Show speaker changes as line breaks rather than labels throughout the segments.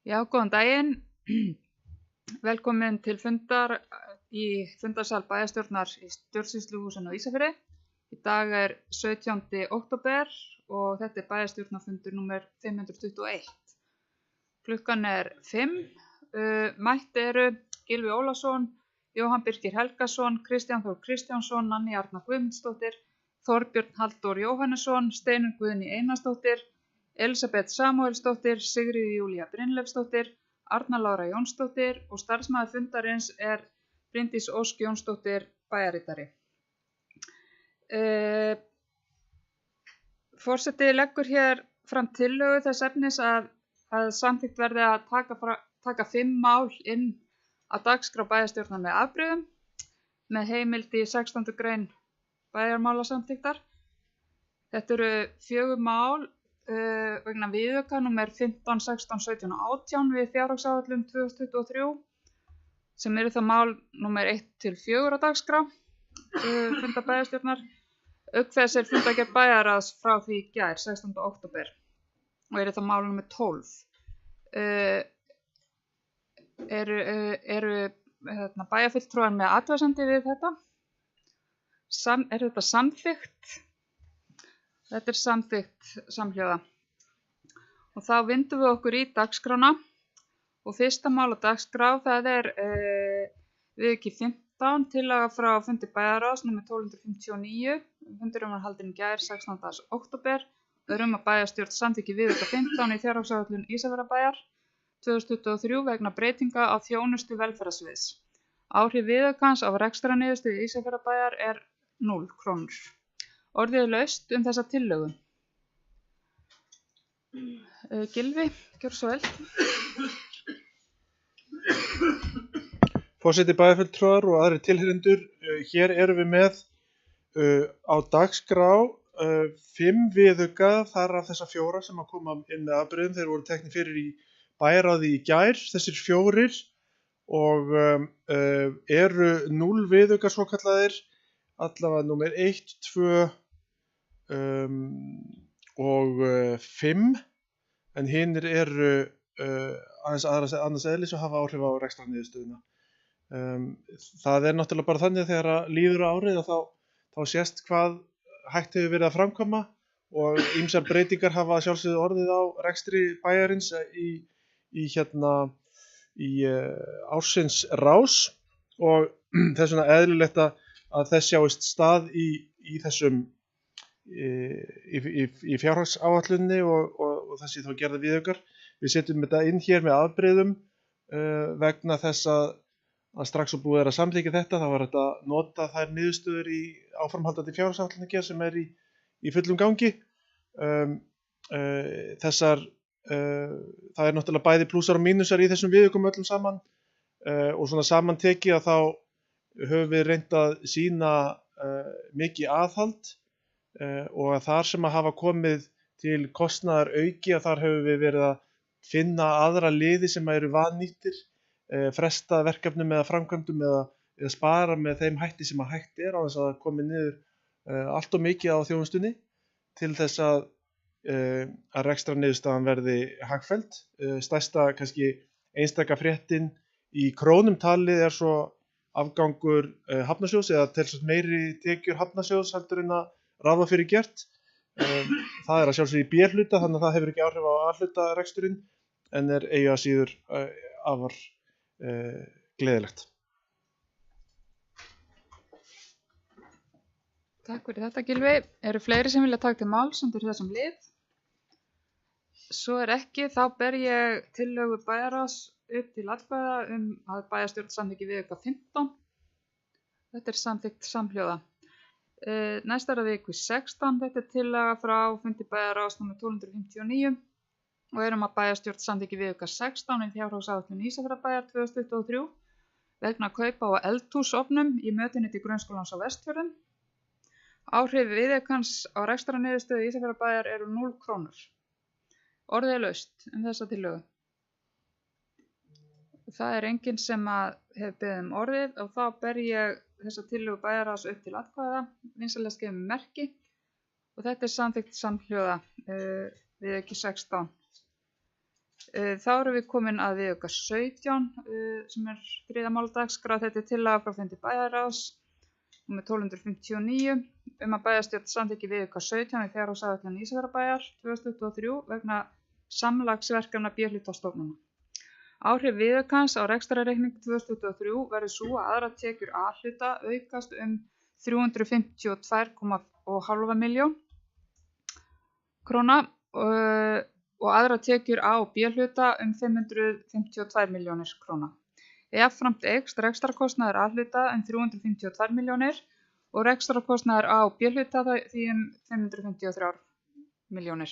Já, góðan daginn. Velkomin til fundar í fundarsal bæjarstjórnar í stjórnsýsluhúsinu á Ísafirði. Í dag er 17. október og þetta er bæjarstjórnarfundur númer 521. Klukkan er 5. Mætt eru Gylfi Ólafsson, Jóhann Birkir Helgason, Kristján Þór Kristjánsson, Nanný Arna Guðmundsdóttir, Þorbjörn Halldór Jóhannesson, Steinunn Guðný Einarsdóttir, Elísabet Samúelsdóttir, Sigríður Júlía Brynleifsdóttir, Arna Lára Jónsdóttir og starfsmaður fundarins er Bryndís Ósk Jónsdóttir bæjarritari. Forseti leggur hér fram tillögu þess efnis að samþykkt verði að taka 5 mál inn á dagskrá bæjarstjórnar með afbrigðum með heimild í 16. grein bæjarmálasamþykktar. Þetta eru 4 mál vegna viðauka númer 15, 16, 17 og 18 við fjárhagsáætlun 2023 sem eru það mál númer 1 til 4 á dagskrá fundar bæjarstjórnar. Auk þess er fundargerð bæjarráðs frá því í gær 16. október og eru það mál númer 12. Eru bæjarfulltrúar með athugasemdir við þetta? Er þetta samþykkt? Þetta er samþykkt samhljóða. Og þá vindum við okkur í dagskrána og fyrsta mál á dagskrá það er viðauki 15 tillaga frá fundi bæjarráðs nr. 1259. Fundurinn var haldinn í gær 16. október. Að bæjarstjórn samþykki viðauka 15 í fjárhagsáætlun Ísafjarðarbæjar 2023 vegna breytinga á þjónustu velferðarsviðs. Áhrif viðaukans á rekstrarniðurstöðu Ísafjarðarbæjar er 0 krónur. Orðið er laust þessa tillögu. Gylfi, gjörðu svo vel.
Forseti, bæjarfulltrúar og aðrir tilheyrendur, hér erum við með á dagskrá 5 viðauka þar af þessa 4 sem að koma inn með afbrigðum. Þeir voru teknir fyrir í bæjarráði í gær, þessir 4 og eru 0 viðaukar svokallaðir, allavega númer 1, 2 og 5, en hinir eru annars eðlis og hafa áhrif á rekstrarniðurstöðuna. Það er náttúrulega bara þannig að þegar líður á árið að þá sést hvað hægt hefur verið að framkvæma og ýmsar breytingar hafa sjálfsögðu orðið á rekstri bæjarins í ársins rás og þess vegna eðlilegt að þess sjáist stað í þessum í fjárhagsáætlunni og þessi þá gerða viðaukar. Við setjum þetta inn hér með afbrigðum vegna þess að strax og búið er að samþykkja þetta, þá var þetta að nota þær niðurstöður í áframhaldandi fjárhagsáætlunni sem er í fullum gangi. Það er náttúrulega bæði plúsar og mínusar í þessum viðaukum öllum saman og svona samantekið að þá höfum við reynt að sýna mikið aðhald og að þar sem að hafa komið til kostnaðar auki að þar höfum við verið að finna aðra liði sem eru vannýttir, fresta verkefnum eða framkvæmdum eða spara með þeim hætti sem að hægt er á þess að komi niður allt og mikið á þjónustunni til þess að rekstrarniðurstaðan verði hagfelld. Stærsta kannski einstaka fréttin í krónum talið er svo afgangur Hafnarsjóðs eða talsvert meiri tekjur Hafnarsjóðs heldur en að ráða fyrir gert. Það er að sjálfsögðu í B-hluta þannig að það hefur ekki áhrif á A-hluta reksturinn en er eigi að síður afar gleðilegt.
Takk fyrir þetta, Gylfi. Eru fleiri sem vilja taka til máls undir þessum lið? Svo er ekki, þá ber ég tillögu bæjarráðs upp til atkvæða að bæjarstjórn samþykki viðauka 15. Þetta er samþykkt samhljóða. Næst er að viku 16. Þetta er tillaga frá fundi bæjarráðs nr. 1259 og að bæjarstjórn samþykki viðauka 16 í fjárhagsáætlun Ísafjarðarbæjar 2023 vegna kaupa á eldhúsofnum í mötuneyti grunnskólans á Vestfjörðum. Áhrif viðaukans á rekstrarniðurstöðu Ísafjarðarbæjar eru 0 krónur. Orðið er laust þessa tillögu. Það er enginn sem hefur beðið orðið og þá ber ég þessa tillögu bæjarráðs upp til atkvæða, vinsamlegast gefið mér merki og þetta er samþykkt samhljóða viðauki 16. Þá erum við komin að viðauka 17 sem er 3. mál á dagskrá. Þetta er tillaga frá fundi bæjarráðs númer 1259 að bæjarstjórn samþykki viðauka 17 við fjárhagsáætlun Ísafjarðarbæjar 2023 vegna samlagsverkefna B-hluta stofnana. Áhrif viðaukans á rekstrarreikning 2023 verður sú að aðrar tekjur A-hluta aukast 352,5 milljón króna og aðrar tekjur A- og B-hluta 552 milljónir króna. Jafnframt eykst rekstrarkostnaður A-hluta 352 milljónir og rekstrarkostnaður A- og B-hluta því 553 milljónir.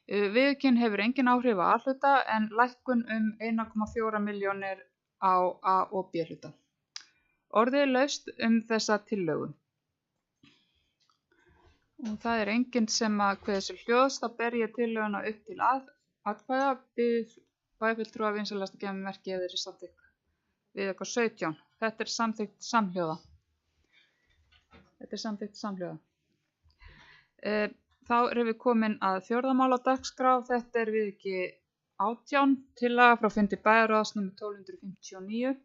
Viðaukinn hefur engin áhrif á A-hluta en lækkun 1,4 milljónir á A- og B-hluta. Orðið er laust þessa tillögu. Og það er enginn sem að kveður sér hljóðs, þá ber ég tillöguna upp til atkvæða, bið bæjarfulltrúa vinsamlegast að gefa mér merki ef þeir eru samþykkt. Viðauka 17. Þetta er samþykkt samhljóða. Þá erum við komin að 4. mál á dagskrá. Þetta er viðauki 18, tillaga frá fundi bæjarráðs númer 1259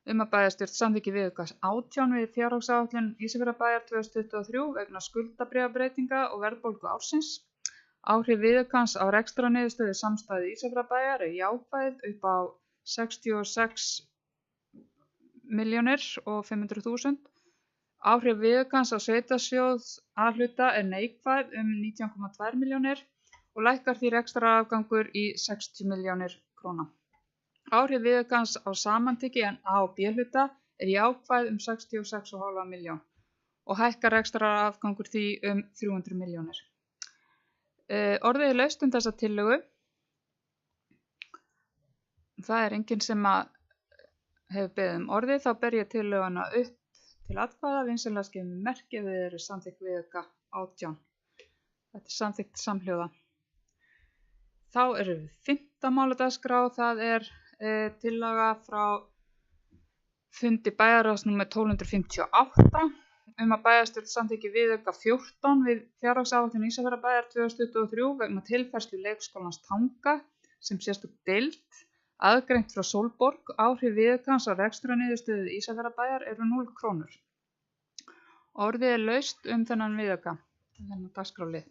að bæjarstjórn samþykki viðauka 18 við fjárhagsáætlun Ísafjarðarbæjar 2023 vegna skuldabréfabreytinga og verðbólgu ársins. Áhrif viðaukans á rekstrarniðurstöðu samstæðu Ísafjarðarbæjar er jákvæð upp á 66.500.000. Áhrif viðaukans á sveitarsjóð A-hluta er neikvæð 19,2 milljónir og lækkar því rekstrarafgangur í 60 milljónir króna. Áhrif viðaukans á samanteki en A- og B-hluta er jákvæð 66,5 milljón og hækkar rekstrarafgangur því 300 milljónir. Orðið er laust þessa tillögu. Það er enginn sem hefur beðið orðið, þá ber ég tillöguna upp til atkvæða, vinsamlegast gefið mér merki ef þið eru samþykkt viðauka 18. Þetta er samþykkt samhljóða. Þá erum við 5. mál á dagskrá, það er tillaga frá fundi bæjarráðs númer 1258 að bæjarstjórn samþykki viðauka 14 við fjárhagsáætlun Ísafjarðarbæjar 2023 vegna tilfærslu leikskólans Tanga sem sérstök deild aðgreint frá Sólborg. Áhrif viðaukans á rekstrarniðurstöðu Ísafjarðarbæjar eru 0 krónur. Orðið er laust þennan viðauka, þennan dagskrálið.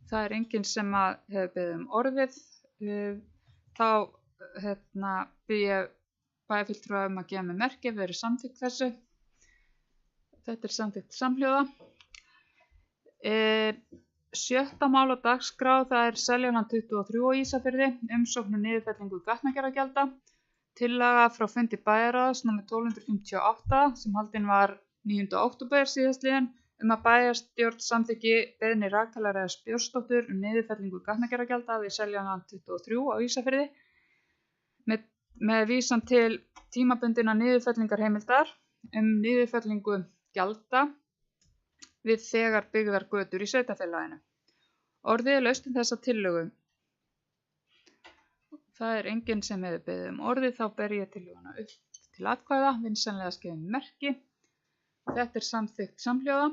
Það er enginn sem hefur beðið orðið. Þá bið ég bæjarfulltrúa að gefa mér merki ef þeir eru samþykkt þessu. Þetta er samþykkt samhljóða. 7. mál á dagskrá, það er Seljaland 23 á Ísafirði, umsókn niðurfellingu gatnagerðargjalda. Tillaga frá fundi bæjarráðs númer 1258 sem haldin var 9. október síðastliðinn að bæjarstjórn samþykki beiðni Rakelar Björnsdóttur niðurfellingu gatnagerðargjalda við Seljaland 23 á Ísafirði með vísan til tímabundinna niðurfellingarheimildar niðurfellingu gjalda við þegar byggðar götur í sveitarfélaginu. Orðið er laust þessa tillögu. Það er enginn sem hefur beðið orðið, þá ber ég tillöguna upp til atkvæða, vinsamlegast gefið mér merki. Þetta er samþykkt samhljóða.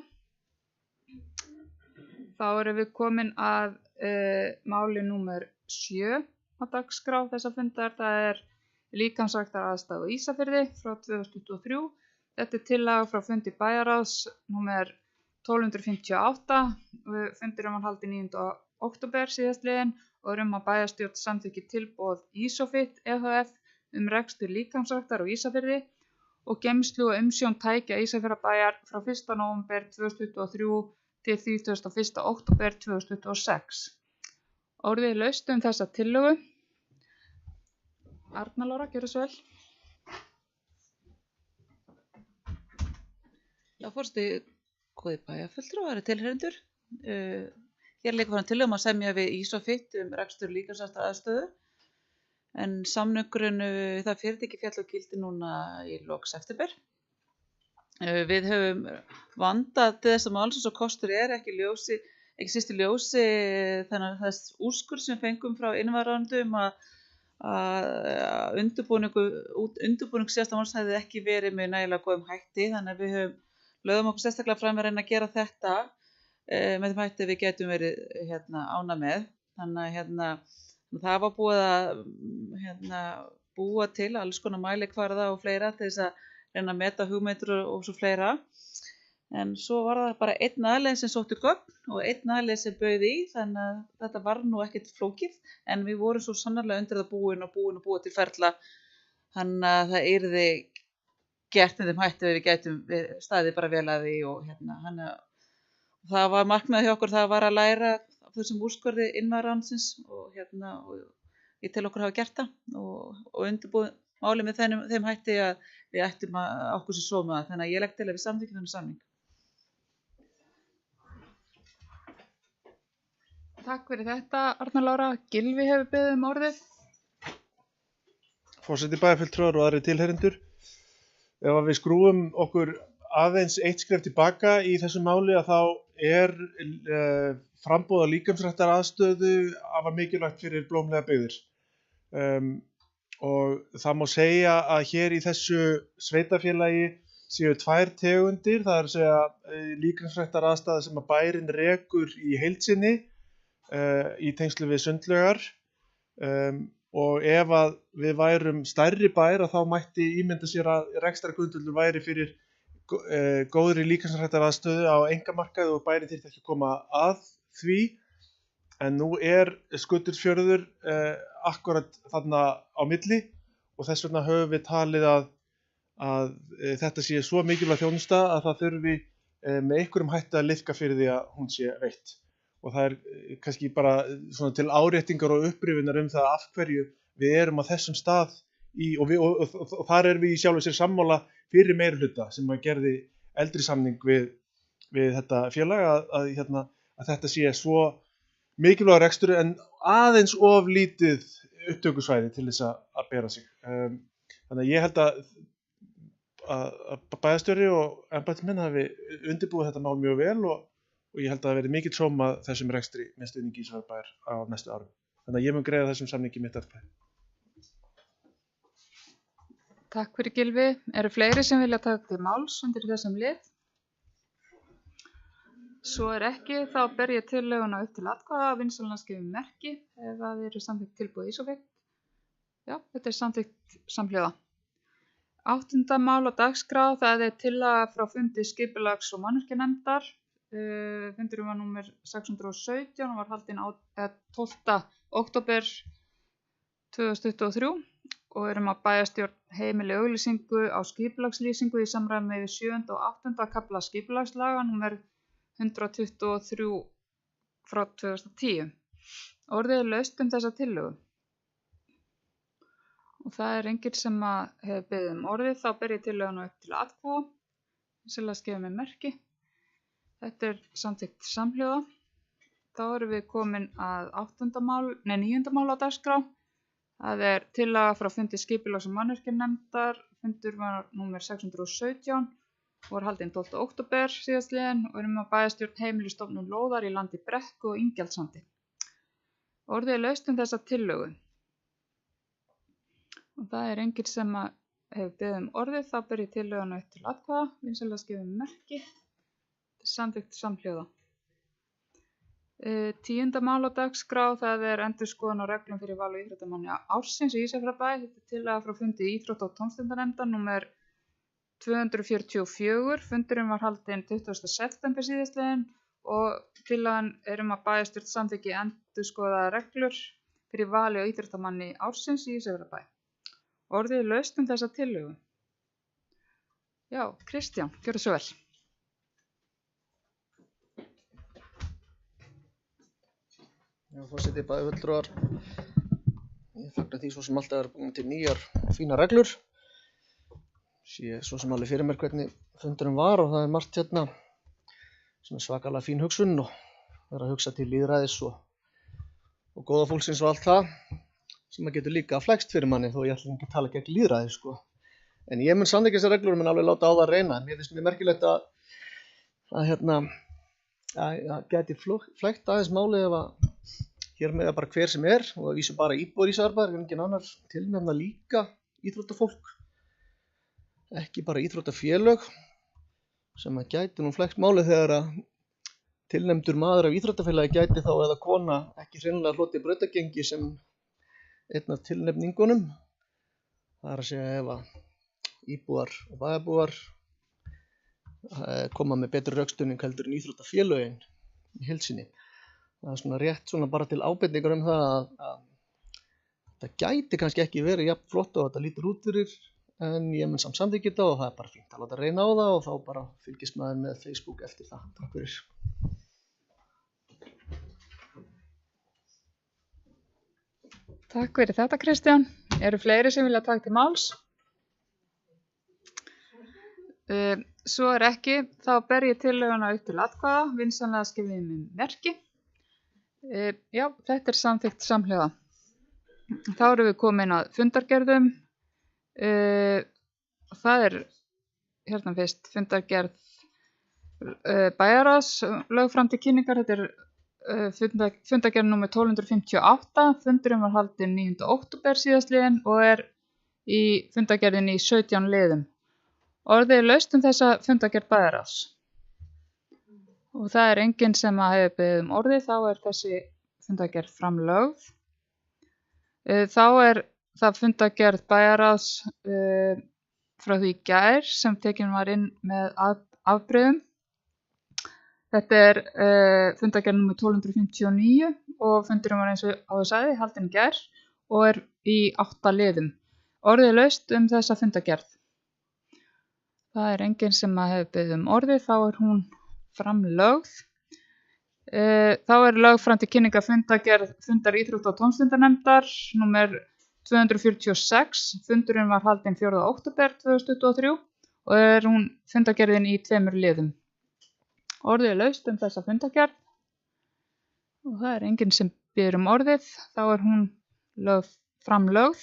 Þá erum við komin að máli númer 7 á dagskrá þessa fundar. Það er líkamsræktaraðstaða á Ísafirði frá 2023. Þetta er tillaga frá fundi bæjarráðs númer 1258. Fundurinn var haldinn 9. október síðastliðinn og að bæjarstjórn samþykki tilboð Ísofit ehf. Rekstur líkamsræktar á Ísafirði og geymslu og umsjón tækja Ísafjarðarbæjar frá 1. nóvember 2023 til 31. október 2026. Orðið er laust þessa tillögu. Arna Lára, gjörðu svo vel.
Já, forseti, góði bæjarfulltrúar, tilheyrendur. Hér leikur fyrir tillögum að semja við Ísofit rekstur líkamsræktaraðstöðu. En samningurinn það fyrirtæki féll úr gildi núna í lok september. Við höfum vandað til þess að málsins og kostur ekki síst í ljósi þannig að þess úrskurð sem fengum frá innanríkisráðuneytinu að undirbúning síðasta máls hefði ekki verið með nægilega góðum hætti, þannig að við lögðum okkur sérstaklega fram að reyna að gera þetta með þeim hætti við getum verið ánægð með. Þannig að Það var búið að búa til alls konar mælikvarða og fleira til þess að reyna að meta hugmyndir og svo fleira. En svo var það bara einn aðili sem sótti gögn og einn aðili sem bauð í, þannig að þetta var nú ekkert flókið, en við vorum svo sannarlega undir það búin og búa til ferla, þannig að það yrði gert með þeim hætti við gætum staðið bara vel að því og það var markmiðið hjá okkur, það var að læra af þessum úrskurði innviðaráðuneytisins og ég tel okkur hafa gert það og undirbúið málið með þeim hætti að við ættum að okkur sem sóma það, þannig að ég legg til að við samþykkjum þennan samning.
Takk fyrir þetta, Arna Lára. Gylfi hefur beðið orðið.
Forseti, bæjarfulltrúar og aðrir tilheyrendur. Ef að við skrúum okkur aðeins eitt skref tilbaka í þessu máli að þá framboð á líkamsræktaraðstöðu afar mikilvægt fyrir blómlega byggðir. Og það má segja að hér í þessu sveitarfélagi séu 2 tegundir, það er að segja líkamsræktaraðstaða sem að bærinn rekur í heild sinni í tengslu við sundlaugar, og ef að við værum stærri bær að þá mætti ímynda sér að rekstrargrundvöllur væri fyrir góðri líkamsræktaraðstöðu á einkamarkaði og bærinn þyrfti ekki að koma að því, en nú Skutulsfjörður akkurat þarna á milli og þess vegna höfum við talið að þetta sé svo mikilvæg þjónusta að það þurfi með einhverjum hætti að liðka fyrir því að hún sé veitt. Og það kannski bara svona til áréttingar og upprifunar það af hverju við erum á þessum stað og þar erum við í sjálfu sér sammála fyrir meirihluta sem að gerði eldri samning við þetta félag að þetta sé svo mikilvægur rekstur en aðeins of lítið upptökusvæði til þess að bera sig. Þannig að ég held að bæjarstjóri og embættismenn hafi undirbúið þetta mál mjög vel og ég held að það verði mikill sóma þessum rekstri með stuðningi Ísafjarðarbæjar á næstu árum. Þannig að ég mun greiða þessum samningi mitt atkvæði.
Takk fyrir Gylfi. Eru fleiri sem vilja taka til máls undir þessum lið? Svo ekki, þá ber ég tillöguna upp til atkvæða að vinsamlega skipum merki ef það eru samþykkt tilboð Ísafjörð. Já, þetta er samþykkt samhljóða. 8. mál á dagskrá, það er tillaga frá fundi skipulags- og mannvirkjanefndar. Fundurinn var númer 617 og var haldinn 12. október 2023 og erum að bæjarstjórn heimili auglýsingu á skipulagslýsingu í samræmi við 7. og 8. kafla skipulagslaga númer 123 frá 2010. Orðið er laust þessa tillögu. Og það er enginn sem hefur beðið orðið, þá ber ég tillöguna upp til atkvæða. Sérlega skefum við merki. Þetta er samþykkt samhljóða. Þá erum við komin að 9. mál á dagskrá. Það er tillaga frá fundi skipulags- og mannvirkjanefndar. Fundur var númer 617 og var haldinn 12. október síðastliðinn og erum að bæjarstjórn heimilistofnun lóðar í landi Brekku og Ingjaldssandi. Orðið er laust þessa tillögu. Og það er enginn sem hefur beðið orðið, þá ber ég tillöguna upp til atkvæða. Vinsamlega skefum merki. Samþykkt samhljóða. 10. mál á dagskrá, það er endurskoðun á reglum fyrir val og íþróttamanni ársins í Ísafjarðarbæ. Þetta er tillaga frá fundi íþrótta- og tómstundanefndar númer 244. Fundurinn var haldinn 20. september síðastliðinn og tillagan að bæjarstjórn samþykki endurskoðaðar reglur fyrir vali og íþróttamanni ársins í Ísafjarðarbæ. Orðið er laust þessa tillögu. Já, Kristján, gjörðu svo vel.
Já, forseti, bæjarfulltrúar. Ég fagna því svo sem alltaf er búin til nýjar og fínar reglur. Sé svo sem alveg fyrir mér hvernig fundurinn var og það er margt hérna sem er svakalega fín hugsun og vera að hugsa til lýðræðis og góða fólksins og allt það sem að getur líka flækst fyrir manni þó ég ætla ekki að tala gegn lýðræði sko. En ég mun samþykkja þessar reglur en alveg láta á það reyna. Mér finnst mjög merkilegt að gæti flækt aðeins máli ef að hér með bara hver sem er og að vísu bara íbúar Ísafjarðarbæjar, enginn annar tilnefna líka íþróttafólk, ekki bara íþróttafélög sem að gæti nú flækt máli þegar að tilnefndur maður af íþróttafélagi gæti þá eða kona ekki hreinlega hlotið brautagengi sem einn af tilnefningunum. Það er að segja ef að íbúar og bæjarbúar koma með betri rökstuðning heldur en íþróttafélögin í heild sinni. Það er svona rétt svona bara til ábendingar það að þetta gæti kannski ekki verið jafn flott og þetta lítur út fyrir, en ég mun samt samþykja þetta og það er bara fínt að láta reyna á það og þá bara fylgist maður með Facebook eftir það. Takk fyrir.
Takk fyrir þetta, Kristján. Eru fleiri sem vilja taka til máls? Svo er ekki, þá ber ég tillöguna upp til atkvæða, vinsamlega skipið með merki. Já, þetta er samþykkt samhljóða. Þá erum við komin að fundargerðum. Það er hérna fyrst fundargerð bæjarráðs, lög fram til kynningar. Þetta er fundargerð nr. 1258. Fundurinn var haldinn 9. október síðastliðinn og er í fundargerðinni í 17 liðum. Orðið er laust þessa fundargerð bæjarráðs. Og það er enginn sem hefur beðið orðið, þá er þessi fundargerð framlögð. Þá er það fundargerð bæjarráðs frá því í gær sem tekin var inn með afbrigðum. Þetta er fundargerð nr. 1259 og fundurinn var eins og áður sagði haldinn í gær og er í 8 liðum. Orðið er laust þessa fundargerð. Það er enginn sem hefur beðið orðið, þá er hún framlögð. Þá er lögð fram til kynningar fundargerð fundar íþrótta- og tómstundanefndar nr. 246. Fundurinn var haldinn 4. október 2023 og er hún fundargerðin í 2 liðum. Orðið er laust þessa fundargerð og það er enginn sem biður orðið, þá er hún framlögð.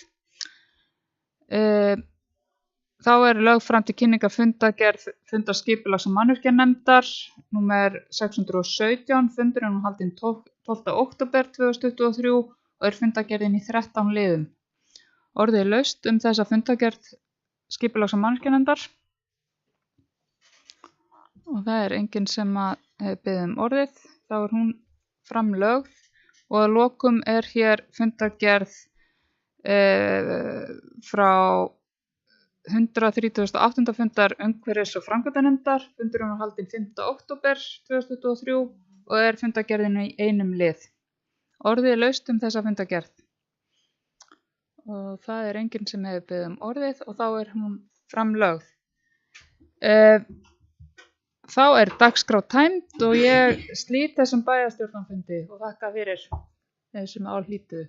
Þá er lögð fram til kynningar fundargerð fundarskipulags- og mannvirkjanefndar nr. 617. Fundurinn var haldinn 12. október 2023 og er fundargerðin í 13 liðum. Orðið er laust þessa fundargerð skipulags- og mannvirkjanefndar og það er enginn sem hefur beðið orðið, þá er hún framlögð og að lokum er hér fundargerð frá 138. fundar umhverfis- og framkvæmdanefndar. Fundurinn var haldinn 5. október 2023 og er fundargerðin í 1 lið. Orðið er laust þessa fundargerð og það er enginn sem hefur beðið orðið og þá er hún framlögð. Þá er dagskrá tæmd og ég slít þessum bæjarstjórnarfundi og þakka fyrir þessum álítu.